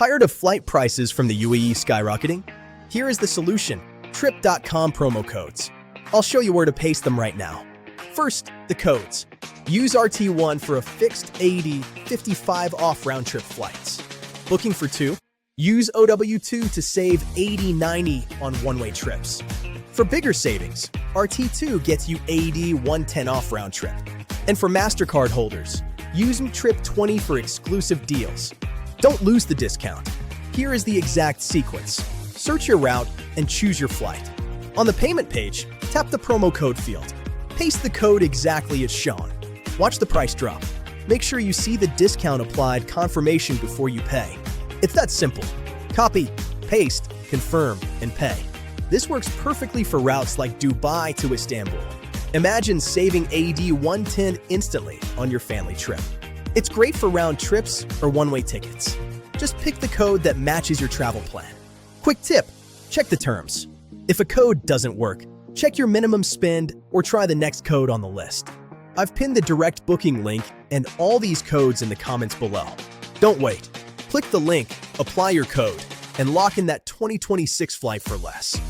Tired of flight prices from the UAE skyrocketing? Here is the solution: Trip.com promo codes. I'll show you where to paste them right now. First, the codes. Use RT1 for a fixed 80-55 off round-trip flights. Booking for 2? Use OW2 to save 80-90 on one-way trips. For bigger savings, RT2 gets you 80-110 off round-trip. And for Mastercard holders, use Trip20 for exclusive deals. Don't lose the discount. Here is the exact sequence. Search your route and choose your flight. On the payment page, tap the promo code field. Paste the code exactly as shown. Watch the price drop. Make sure you see the discount applied confirmation before you pay. It's that simple. Copy, paste, confirm, and pay. This works perfectly for routes like Dubai to Istanbul. Imagine saving AD 110 instantly on your family trip. It's great for round trips or one-way tickets. Just pick the code that matches your travel plan. Quick tip, check the terms. If a code doesn't work, check your minimum spend or try the next code on the list. I've pinned the direct booking link and all these codes in the comments below. Don't wait. Click the link, apply your code, and lock in that 2026 flight for less.